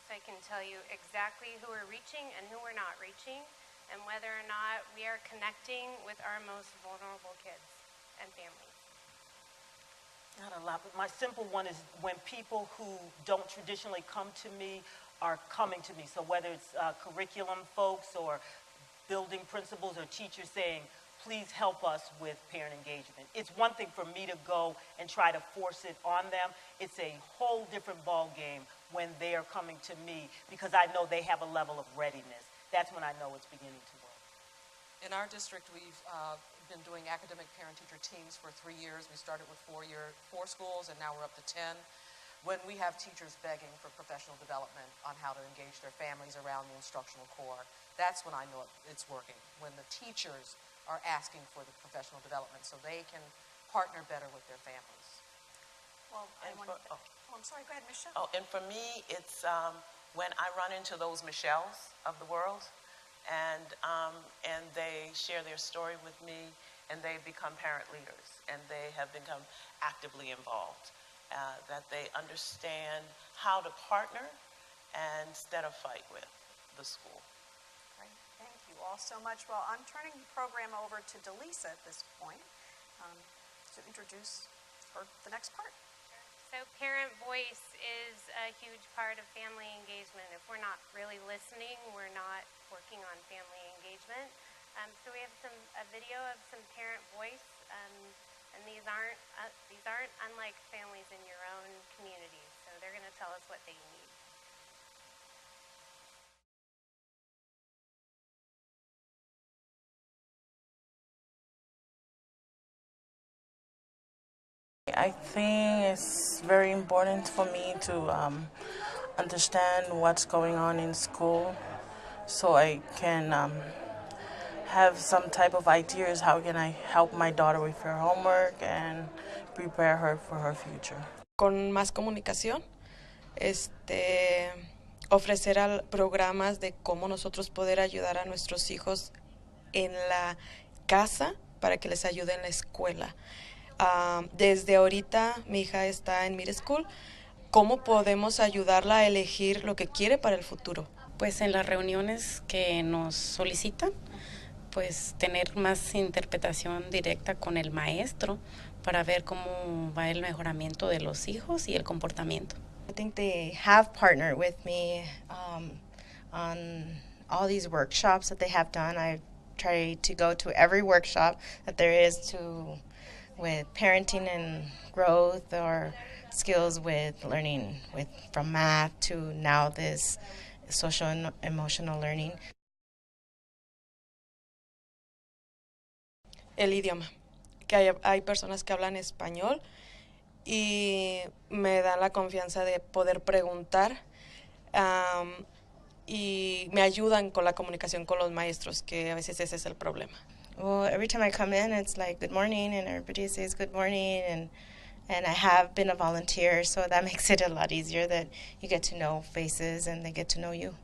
So I can tell you exactly who we're reaching and who we're not reaching, and whether or not we are connecting with our most vulnerable kids and families. Not a lot, but my simple one is when people who don't traditionally come to me are coming to me. So whether it's curriculum folks or building principals or teachers saying, please help us with parent engagement. It's one thing for me to go and try to force it on them. It's a whole different ball game when they are coming to me because I know they have a level of readiness. That's when I know it's beginning to work. In our district, we've been doing academic parent-teacher teams for 3 years. We started with 4 schools, and now we're up to 10. When we have teachers begging for professional development on how to engage their families around the instructional core, that's when I know it's working. When the teachers are asking for the professional development so they can partner better with their families. Well, I'm sorry, go ahead, Michelle. Oh, and for me, it's when I run into those Michelles of the world, and they share their story with me, and they become parent leaders, and they have become actively involved, that they understand how to partner instead of fight with the school. Great, thank you all so much. Well, I'm turning the program over to Delisa at this point to introduce the next part. So parent voice is a huge part of family engagement. If we're not really listening, we're not working on family engagement. So we have a video of some parent voice, and these aren't unlike families in your own communities. So they're going to tell us what they need. I think it's very important for me to understand what's going on in school so I can have some type of ideas how can I help my daughter with her homework and prepare her for her future. Con más comunicación, ofrecer programas de cómo nosotros poder ayudar a nuestros hijos en la casa para que les ayude en la escuela. Desde ahorita mi hija está en middle school. ¿Cómo podemos ayudarla a elegir lo que quiere para el futuro? Pues en las reuniones que nos solicitan, pues tener más interpretación directa con el maestro para ver cómo va el mejoramiento de los hijos y el comportamiento. I think they have partnered with me on all these workshops that they have done. I try to go to every workshop that there is with parenting and growth or skills with learning from math to now this social and emotional learning. El idioma, que hay personas que hablan español y me dan la confianza de poder preguntar y me ayudan con la comunicación con los maestros, que a veces ese es el problema. Well, every time I come in, it's like good morning, and everybody says good morning, and I have been a volunteer, so that makes it a lot easier that you get to know faces and they get to know you.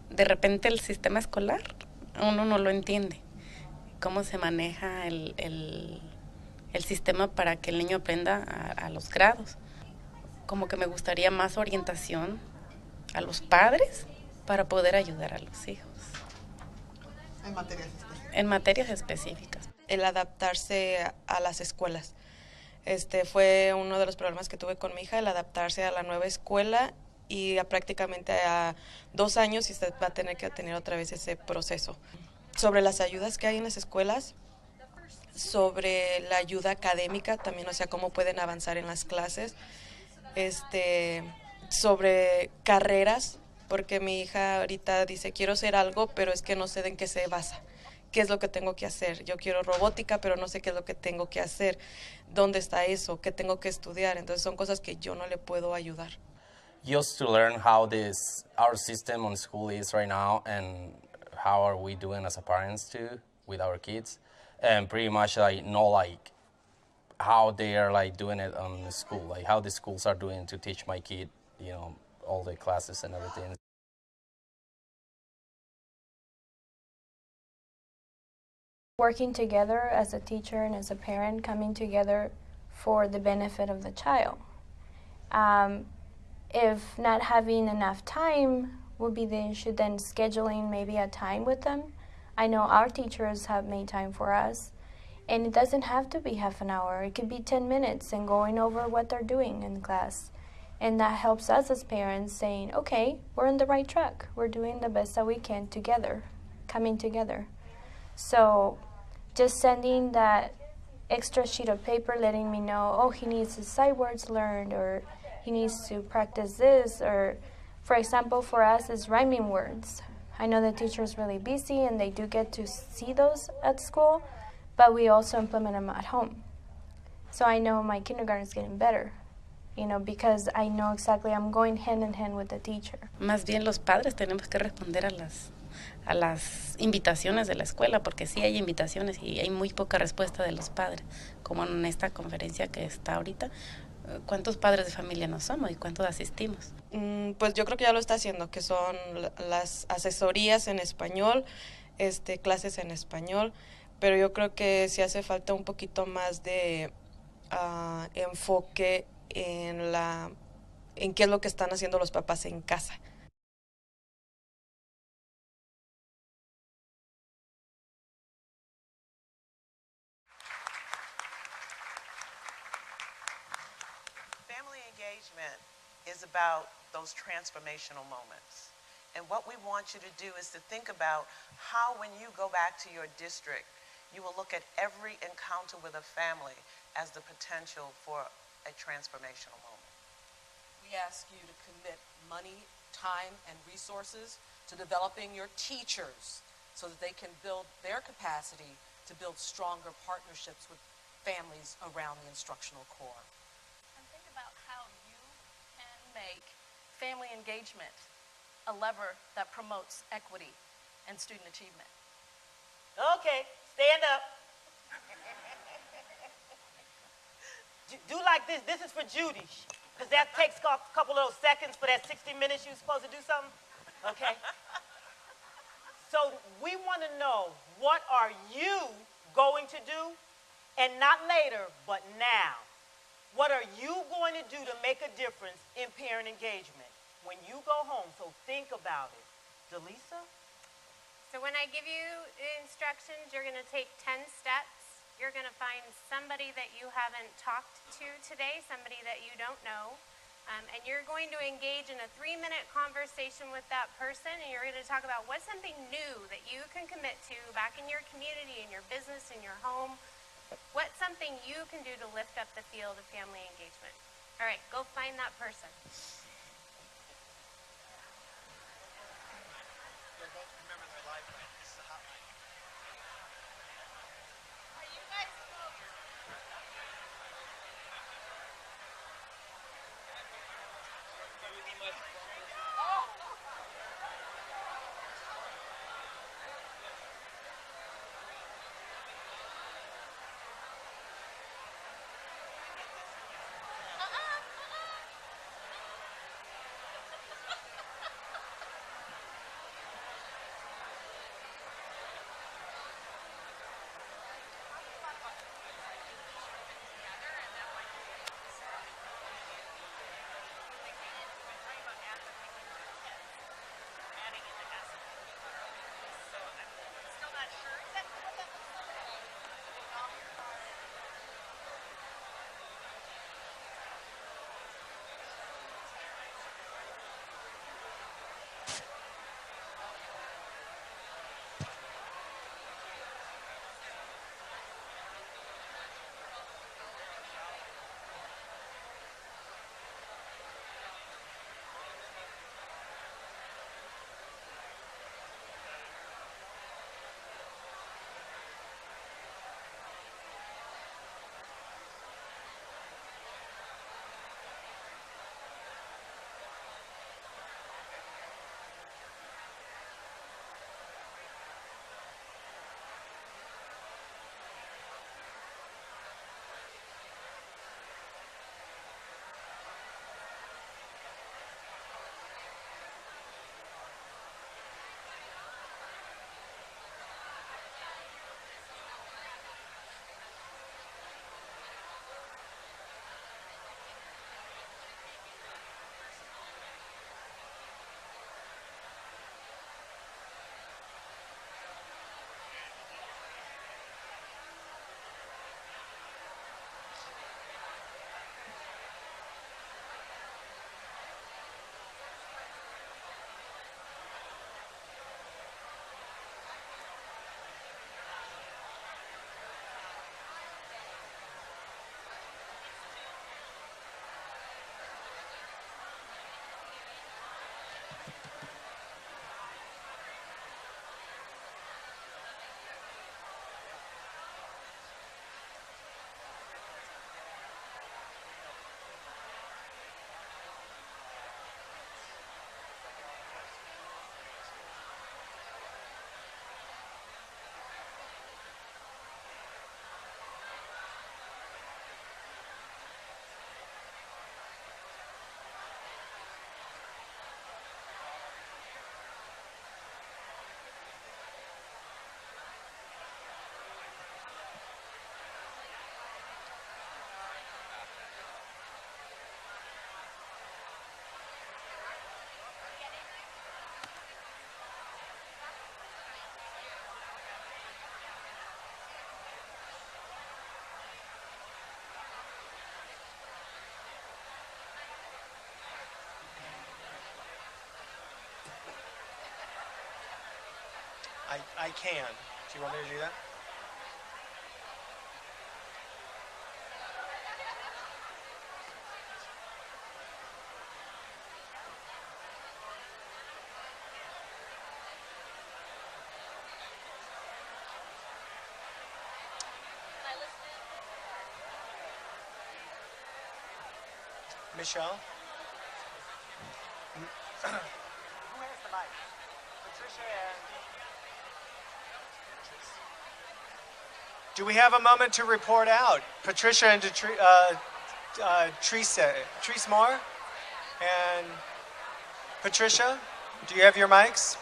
De repente el sistema escolar, uno no lo entiende. Cómo se maneja el sistema para que el niño aprenda a los grados. Como que me gustaría más orientación a los padres para poder ayudar a los hijos. En materias específicas. En materias específicas. El adaptarse a las escuelas. Fue uno de los problemas que tuve con mi hija, el adaptarse a la nueva escuela y prácticamente a 2 años y se va a tener que tener otra vez ese proceso. Sobre las ayudas que hay en las escuelas, sobre la ayuda académica también, o sea, cómo pueden avanzar en las clases, sobre carreras, porque mi hija ahorita dice, quiero hacer algo, pero es que no sé en qué se basa. ¿Qué es lo que tengo que hacer? Yo quiero robótica, pero no sé qué es lo que tengo que hacer. ¿Dónde está eso? ¿Qué tengo que estudiar? Entonces son cosas que yo no le puedo ayudar. Just to learn how our system on school is right now and how are we doing as a parents too with our kids, and pretty much know how they are doing it on the school, like how the schools are doing to teach my kid, all the classes and everything. Working together as a teacher and as a parent, coming together for the benefit of the child. If not having enough time would be the issue, then scheduling maybe a time with them. I know our teachers have made time for us, and it doesn't have to be half an hour. It could be 10 minutes and going over what they're doing in class. And that helps us as parents saying, okay, we're on the right track. We're doing the best that we can together, coming together. So just sending that extra sheet of paper letting me know, oh, he needs his sight words learned, or he needs to practice this, or for example, for us, is rhyming words. I know the teacher is really busy and they do get to see those at school, but we also implement them at home. So I know my kindergarten is getting better, because I know exactly I'm going hand in hand with the teacher. Más bien los padres tenemos que responder a las invitaciones de la escuela, porque sí hay invitaciones y hay muy poca respuesta de los padres, como en esta conferencia que está ahorita. ¿Cuántos padres de familia no somos y cuántos asistimos? Pues yo creo que ya lo está haciendo, que son las asesorías en español, clases en español, pero yo creo que sí hace falta un poquito más de enfoque en qué es lo que están haciendo los papás en casa. engagement is about those transformational moments. And what we want you to do is to think about how, when you go back to your district, you will look at every encounter with a family as the potential for a transformational moment. We ask you to commit money, time, and resources to developing your teachers so that they can build their capacity to build stronger partnerships with families around the instructional core. And think about how you can make family engagement a lever that promotes equity and student achievement. Okay, stand up. Do like this. This is for Judy, because that takes a couple of those seconds for that 60 minutes you're supposed to do something. Okay? So we want to know, what are you going to do? And not later, but now. What are you going to do to make a difference in parent engagement when you go home? So think about it. Delisa? So when I give you instructions, you're going to take 10 steps. You're going to find somebody that you haven't talked to today, somebody that you don't know, and you're going to engage in a 3-minute conversation with that person, and you're going to talk about what's something new that you can commit to back in your community, in your business, in your home. What's something you can do to lift up the field of family engagement? All right, go find that person. I can. Do you want me to do that? Michelle? Who has the mic? Patricia and... Do we have a moment to report out? Patricia and Treese Moore? And Patricia, do you have your mics?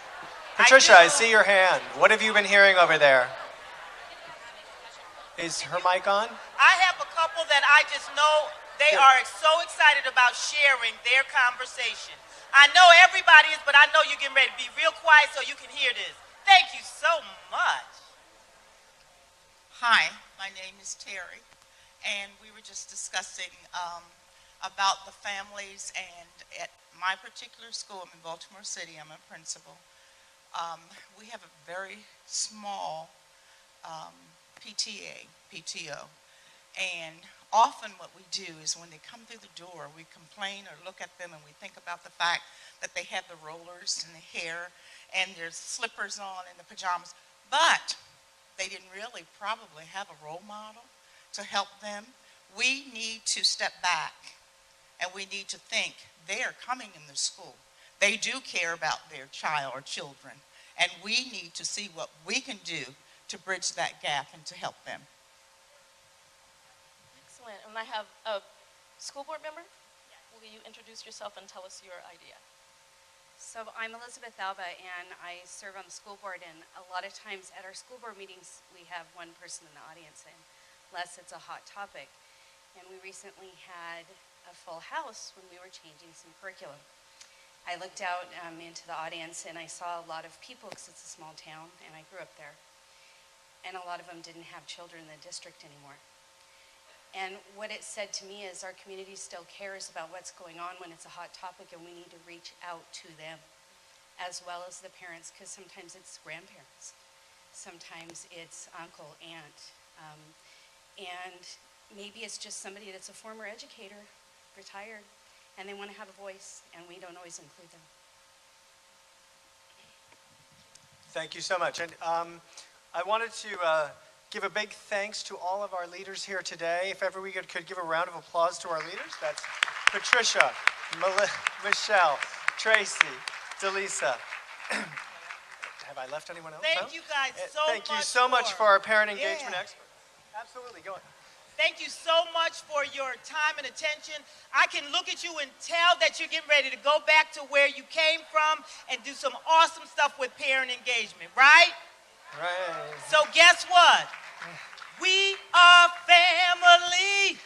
Patricia, I see your hand. What have you been hearing over there? Is her mic on? I have a couple that I just know they are so excited about sharing their conversation. I know everybody is, but I know you're getting ready to be real quiet so you can hear this. Thank you so much. Hi, my name is Terry, and we were just discussing about the families, and at my particular school, I'm in Baltimore City, I'm a principal. We have a very small PTO, and often what we do is when they come through the door, we complain or look at them and we think about the fact that they have the rollers and the hair and their slippers on and the pajamas, but they didn't really probably have a role model to help them. We need to step back and we need to think they are coming in the school. They do care about their child or children, and we need to see what we can do to bridge that gap and to help them. Excellent. And I have a school board member. Will you introduce yourself and tell us your idea? So I'm Elizabeth Alba, and I serve on the school board, and a lot of times at our school board meetings we have one person in the audience unless it's a hot topic. And we recently had a full house when we were changing some curriculum. I looked out into the audience and I saw a lot of people, because it's a small town and I grew up there, and a lot of them didn't have children in the district anymore. And what it said to me is our community still cares about what's going on when it's a hot topic, and we need to reach out to them as well as the parents, because sometimes it's grandparents, sometimes it's uncle, aunt, and maybe it's just somebody that's a former educator, retired, and they want to have a voice, and we don't always include them. Thank you so much. And I wanted to give a big thanks to all of our leaders here today. If ever we could give a round of applause to our leaders. That's Patricia, Michelle, Tracy, Delisa. Have I left anyone else? Thank you guys so much. Thank you so much for our parent engagement expert. Absolutely, go ahead. Thank you so much for your time and attention. I can look at you and tell that you're getting ready to go back to where you came from and do some awesome stuff with parent engagement, right? Right. So guess what? We are family.